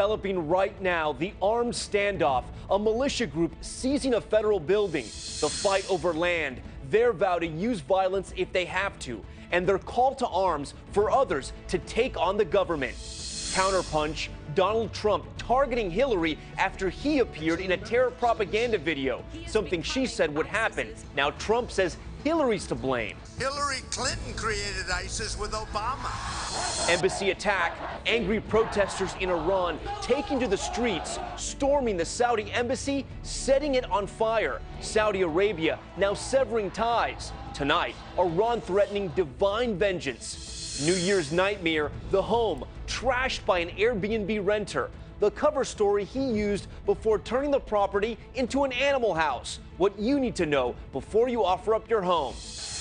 Developing right now, the armed standoff, a militia group seizing a federal building, the fight over land, their vow to use violence if they have to, and their call to arms for others to take on the government. Counterpunch, Donald Trump targeting Hillary after he appeared in a terror propaganda video, something she said would happen. Now Trump says Hillary's to blame. Hillary Clinton created ISIS with Obama. Embassy attack, angry protesters in Iran taking to the streets, storming the Saudi embassy, setting it on fire. Saudi Arabia now severing ties. Tonight, Iran threatening divine vengeance. New Year's nightmare, the home trashed by an Airbnb renter. The cover story he used before turning the property into an animal house. What you need to know before you offer up your home.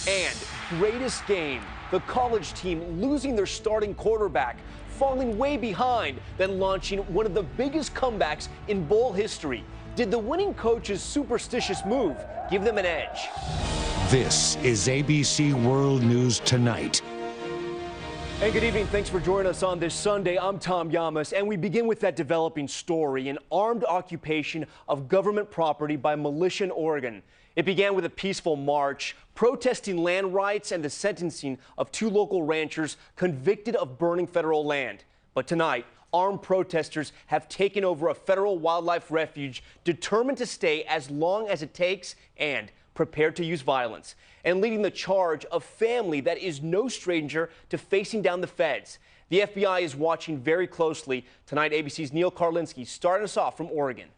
And greatest game, the college team losing their starting quarterback, falling way behind, then launching one of the biggest comebacks in bowl history. Did the winning coach's superstitious move give them an edge? This is ABC World News Tonight. And good evening. Thanks for joining us on this Sunday. I'm Tom Yamas, and we begin with that developing story, an armed occupation of government property by militia in Oregon. It began with a peaceful march, protesting land rights and the sentencing of 2 local ranchers convicted of burning federal land. But tonight, armed protesters have taken over a federal wildlife refuge, determined to stay as long as it takes and prepared to use violence, and leading the charge of family that is no stranger to facing down the feds. The FBI is watching very closely. Tonight, ABC's Neil Karlinski starting us off from Oregon.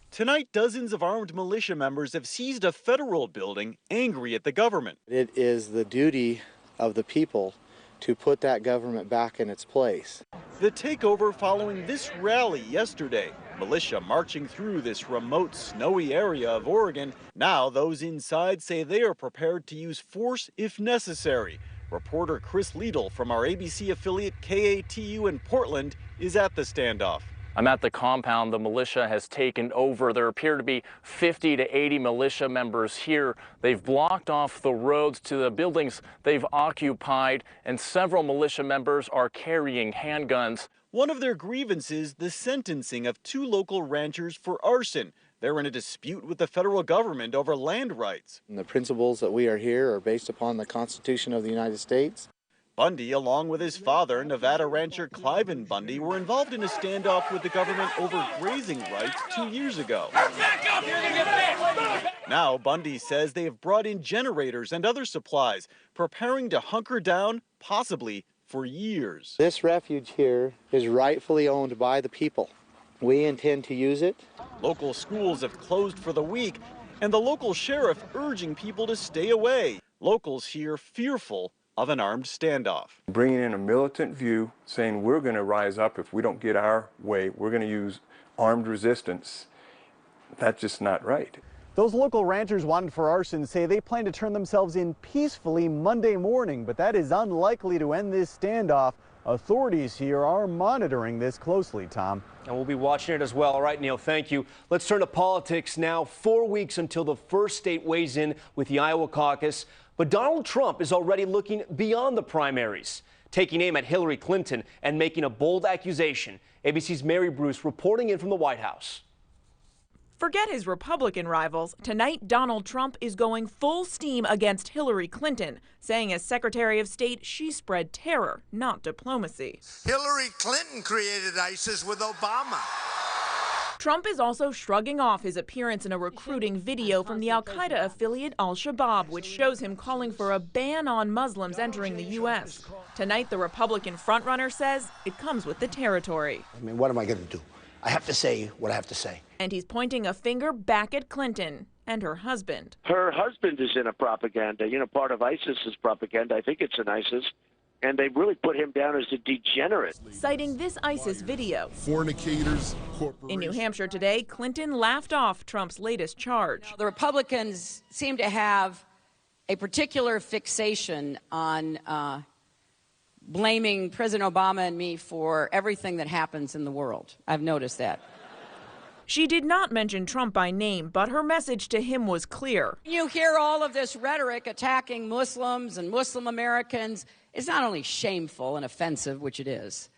Tonight, dozens of armed militia members have seized a federal building, angry at the government. It is the duty of the people to put that government back in its place. The takeover following this rally yesterday. Militia marching through this remote, snowy area of Oregon. Now those inside say they are prepared to use force if necessary. Reporter Chris Liedl from our ABC affiliate KATU in Portland is at the standoff. I'm at the compound the militia has taken over. There appear to be 50 to 80 militia members here. They've blocked off the roads to the buildings they've occupied, and several militia members are carrying handguns. One of their grievances, the sentencing of 2 local ranchers for arson. They're in a dispute with the federal government over land rights. And the principles that we are here are based upon the Constitution of the United States. Bundy, along with his father, Nevada rancher Cliven Bundy, were involved in a standoff with the government over grazing rights 2 years ago. Now, Bundy says they have brought in generators and other supplies, preparing to hunker down, possibly for years. This refuge here is rightfully owned by the people. We intend to use it. Local schools have closed for the week, and the local sheriff urging people to stay away. Locals here fearful of an armed standoff. Bringing in a militant view, saying we're going to rise up if we don't get our way, we're going to use armed resistance. That's just not right. Those local ranchers wanted for arson say they plan to turn themselves in peacefully Monday morning, but that is unlikely to end this standoff. Authorities here are monitoring this closely, Tom. And we'll be watching it as well. All right, Neil, thank you. Let's turn to politics now. 4 weeks until the first state weighs in with the Iowa caucus. But Donald Trump is already looking beyond the primaries, taking aim at Hillary Clinton and making a bold accusation. ABC's Mary Bruce reporting in from the White House. Forget his Republican rivals. Tonight, Donald Trump is going full steam against Hillary Clinton, saying as Secretary of State, she spread terror, not diplomacy. Hillary Clinton created ISIS with Obama. Trump is also shrugging off his appearance in a recruiting video from the al-Qaeda affiliate al-Shabaab, which shows him calling for a ban on Muslims entering the U.S. Tonight, the Republican frontrunner says it comes with the territory. I mean, what am I going to do? I have to say what I have to say. And he's pointing a finger back at Clinton and her husband. Her husband is in a propaganda, part of ISIS's propaganda. I think it's an ISIS. And they really put him down as a degenerate. Citing this ISIS video. Fornicators, corporations. In New Hampshire today, Clinton laughed off Trump's latest charge. The Republicans seem to have a particular fixation on blaming President Obama and me for everything that happens in the world. I've noticed that. She did not mention Trump by name, but her message to him was clear. You hear all of this rhetoric attacking Muslims and Muslim Americans. It's not only shameful and offensive, which it is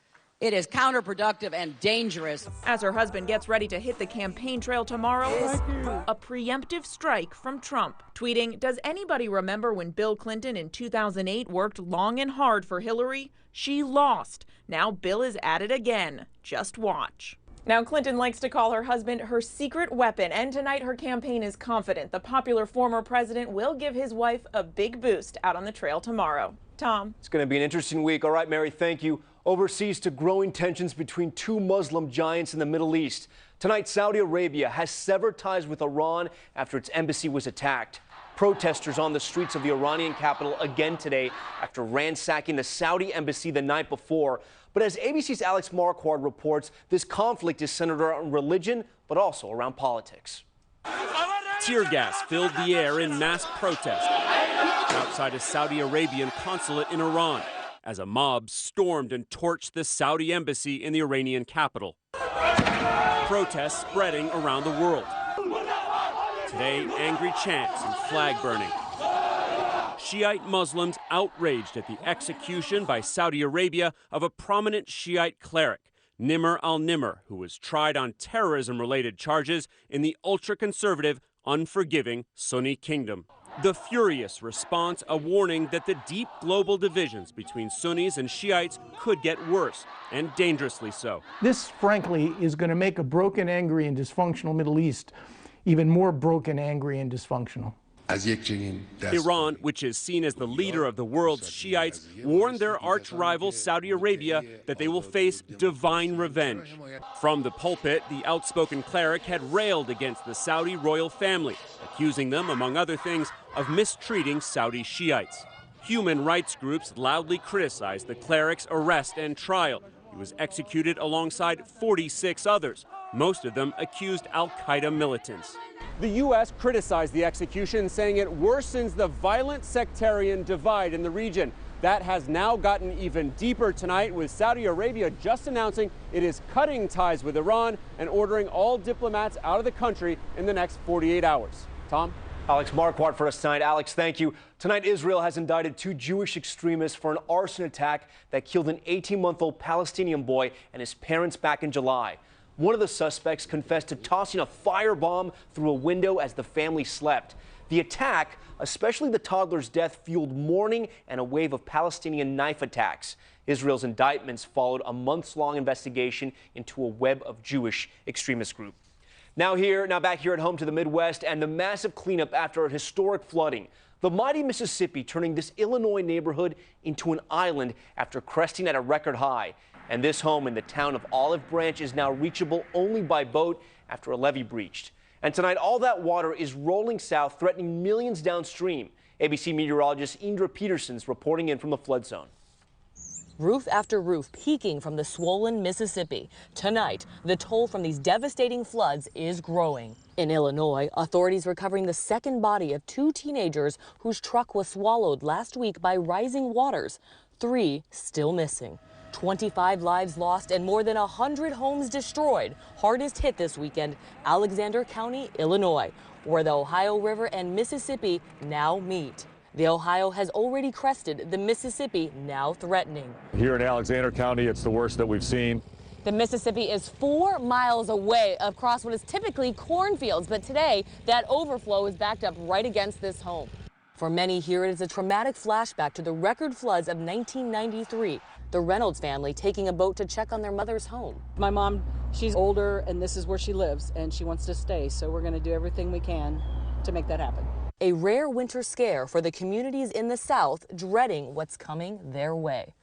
It is counterproductive and dangerous. As her husband gets ready to hit the campaign trail tomorrow, a preemptive strike from Trump. Tweeting, "Does anybody remember when Bill Clinton in 2008 worked long and hard for Hillary? She lost. Now Bill is at it again. Just watch." Now, Clinton likes to call her husband her secret weapon, and tonight her campaign is confident the popular former president will give his wife a big boost out on the trail tomorrow. Tom. It's going to be an interesting week. All right, Mary, thank you. Overseas to growing tensions between two Muslim giants in the Middle East. Tonight, Saudi Arabia has severed ties with Iran after its embassy was attacked. Protesters on the streets of the Iranian capital again today after ransacking the Saudi embassy the night before. But as ABC's Alex Marquardt reports, this conflict is centered around religion, but also around politics. Tear gas filled the air in mass protest outside a Saudi Arabian consulate in Iran as a mob stormed and torched the Saudi embassy in the Iranian capital. Protests spreading around the world. Today, angry chants and flag burning. Shiite Muslims outraged at the execution by Saudi Arabia of a prominent Shiite cleric, Nimr al-Nimr, who was tried on terrorism-related charges in the ultra-conservative, unforgiving Sunni kingdom. The furious response, a warning that the deep global divisions between Sunnis and Shiites could get worse, and dangerously so. This, frankly, is going to make a broken, angry, and dysfunctional Middle East even more broken, angry, and dysfunctional. Iran, which is seen as the leader of the world's Shiites, warned their arch-rival Saudi Arabia that they will face divine revenge. From the pulpit, the outspoken cleric had railed against the Saudi royal family, accusing them, among other things, of mistreating Saudi Shiites. Human rights groups loudly criticized the cleric's arrest and trial. He was executed alongside 46 others, most of them accused al-Qaeda militants. The U.S. criticized the execution, saying it worsens the violent sectarian divide in the region. That has now gotten even deeper tonight, with Saudi Arabia just announcing it is cutting ties with Iran and ordering all diplomats out of the country in the next 48 hours. Tom? Alex Marquardt for us tonight. Alex, thank you. Tonight, Israel has indicted two Jewish extremists for an arson attack that killed an 18-month-old Palestinian boy and his parents back in July. One of the suspects confessed to tossing a firebomb through a window as the family slept. The attack, especially the toddler's death, fueled mourning and a wave of Palestinian knife attacks. Israel's indictments followed a months-long investigation into a web of Jewish extremist groups. Now back here at home to the Midwest and the massive cleanup after a historic flooding. The mighty Mississippi turning this Illinois neighborhood into an island after cresting at a record high. And this home in the town of Olive Branch is now reachable only by boat after a levee breached. And tonight, all that water is rolling south, threatening millions downstream. ABC meteorologist Indra Peterson's reporting in from the flood zone. Roof after roof peaking from the swollen Mississippi. Tonight, the toll from these devastating floods is growing. In Illinois, authorities recovering the second body of two teenagers whose truck was swallowed last week by rising waters. 3 still missing. 25 lives lost and more than 100 homes destroyed. Hardest hit this weekend, Alexander County, Illinois, where the Ohio River and Mississippi now meet. The Ohio has already crested, the Mississippi now threatening. Here in Alexander County, it's the worst that we've seen. The Mississippi is 4 miles away across what is typically cornfields, but today that overflow is backed up right against this home. For many here, it is a traumatic flashback to the record floods of 1993. The Reynolds family taking a boat to check on their mother's home. My mom, she's older and this is where she lives and she wants to stay, so we're going to do everything we can to make that happen. A rare winter scare for the communities in the South dreading what's coming their way.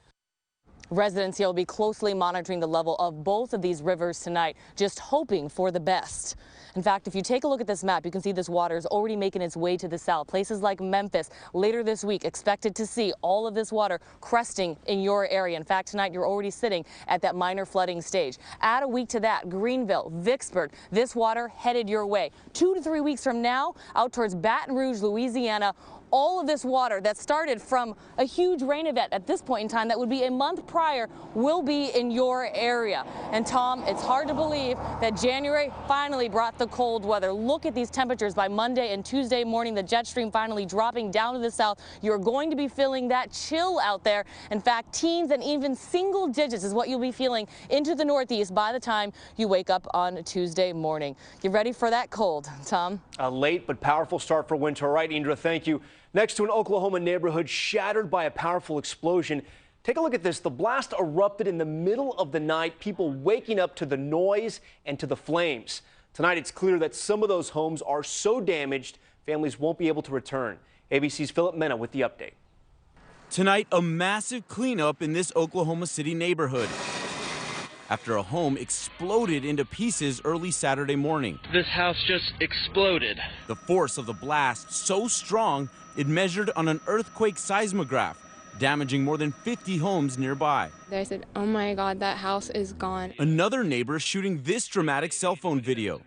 Residents here will be closely monitoring the level of both of these rivers tonight, just hoping for the best. In fact, if you take a look at this map, you can see this water is already making its way to the south. Places like Memphis later this week expected to see all of this water cresting in your area. In fact, tonight you're already sitting at that minor flooding stage. Add a week to that, Greenville, Vicksburg, this water headed your way. 2 to 3 weeks from now, out towards Baton Rouge, Louisiana, all of this water that started from a huge rain event at this point in time that would be a month prior will be in your area. And Tom, it's hard to believe that January finally brought the cold weather. Look at these temperatures by Monday and Tuesday morning, the jet stream finally dropping down to the south. You're going to be feeling that chill out there. In fact, teens and even single digits is what you'll be feeling into the Northeast by the time you wake up on Tuesday morning. You ready for that cold, Tom? A late but powerful start for winter. All right, Indra, thank you. Next to an Oklahoma neighborhood shattered by a powerful explosion. Take a look at this. The blast erupted in the middle of the night, people waking up to the noise and to the flames. Tonight, it's clear that some of those homes are so damaged, families won't be able to return. ABC's Philip Mena with the update. Tonight, a massive cleanup in this Oklahoma City neighborhood after a home exploded into pieces early Saturday morning. This house just exploded. The force of the blast so strong, it measured on an earthquake seismograph, damaging more than 50 homes nearby. They said, oh my God, that house is gone. Another neighbor shooting this dramatic cell phone video.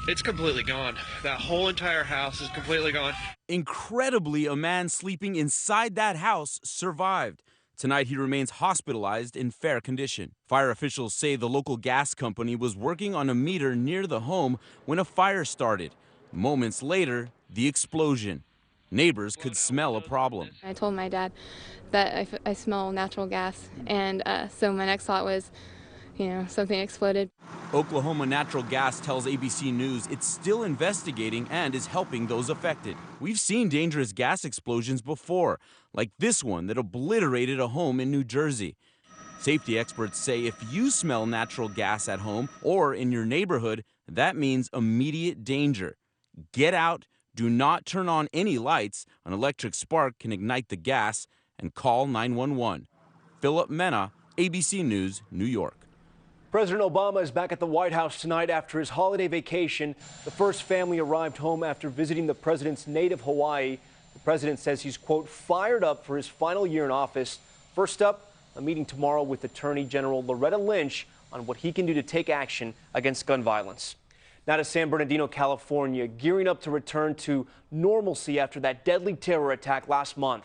It's completely gone. That whole entire house is completely gone. Incredibly, a man sleeping inside that house survived. Tonight, he remains hospitalized in fair condition. Fire officials say the local gas company was working on a meter near the home when a fire started. Moments later, the explosion. Neighbors could smell a problem. I told my dad that I smell natural gas, and so my next thought was, something exploded. Oklahoma Natural Gas tells ABC News it's still investigating and is helping those affected. We've seen dangerous gas explosions before, like this one that obliterated a home in New Jersey. Safety experts say if you smell natural gas at home or in your neighborhood, that means immediate danger. Get out, do not turn on any lights. An electric spark can ignite the gas, and call 911. Philip Mena, ABC News, New York. President Obama is back at the White House tonight after his holiday vacation. The first family arrived home after visiting the president's native Hawaii. The president says he's, quote, fired up for his final year in office. First up, a meeting tomorrow with Attorney General Loretta Lynch on what he can do to take action against gun violence. Now to San Bernardino, California, gearing up to return to normalcy after that deadly terror attack last month.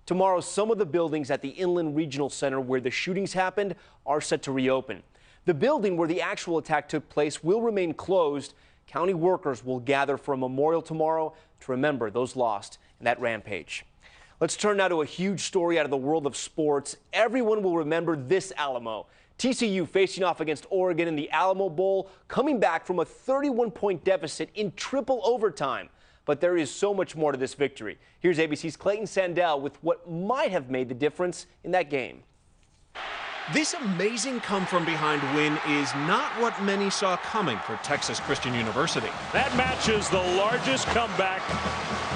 Tomorrow, some of the buildings at the Inland Regional Center where the shootings happened are set to reopen. The building where the actual attack took place will remain closed. County workers will gather for a memorial tomorrow to remember those lost in that rampage. Let's turn now to a huge story out of the world of sports. Everyone will remember this Alamo. TCU facing off against Oregon in the Alamo Bowl, coming back from a 31-point deficit in triple overtime. But there is so much more to this victory. Here's ABC's Clayton Sandell with what might have made the difference in that game. This amazing come-from-behind win is not what many saw coming for Texas Christian University. That matches the largest comeback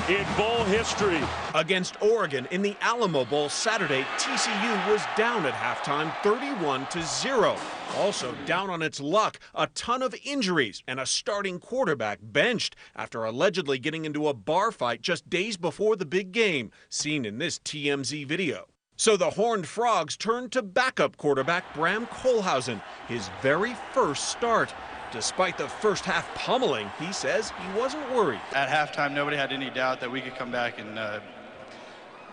in bowl history. Against Oregon in the Alamo Bowl Saturday, TCU was down at halftime 31-0. Also down on its luck, a ton of injuries and a starting quarterback benched after allegedly getting into a bar fight just days before the big game, seen in this TMZ video. So the Horned Frogs turned to backup quarterback Bram Kohlhausen, his very first start. Despite the first half pummeling, he says he wasn't worried. At halftime, nobody had any doubt that we could come back and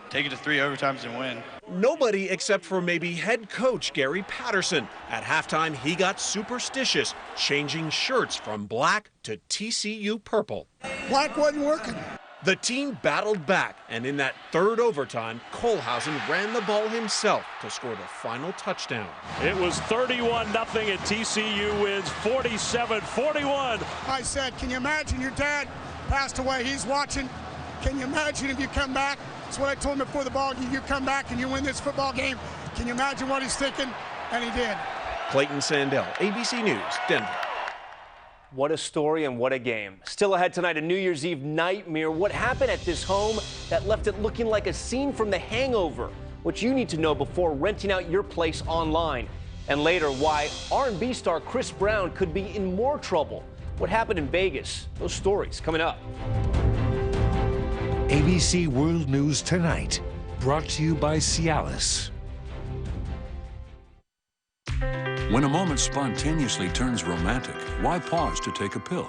take it to 3 overtimes and win. Nobody except for maybe head coach Gary Patterson. At halftime, he got superstitious, changing shirts from black to TCU purple. Black wasn't working. The team battled back, and in that third overtime, Kohlhausen ran the ball himself to score the final touchdown. It was 31-0, and TCU wins 47-41. I said, can you imagine your dad passed away? He's watching. Can you imagine if you come back? That's what I told him before the ball game. You come back and you win this football game. Can you imagine what he's thinking? And he did. Clayton Sandell, ABC News, Denver. What a story and what a game. Still ahead tonight, a New Year's Eve nightmare. What happened at this home that left it looking like a scene from The Hangover? What you need to know before renting out your place online. And later, why R&B star Chris Brown could be in more trouble. What happened in Vegas? Those stories coming up. ABC World News Tonight, brought to you by Cialis. When a moment spontaneously turns romantic, why pause to take a pill?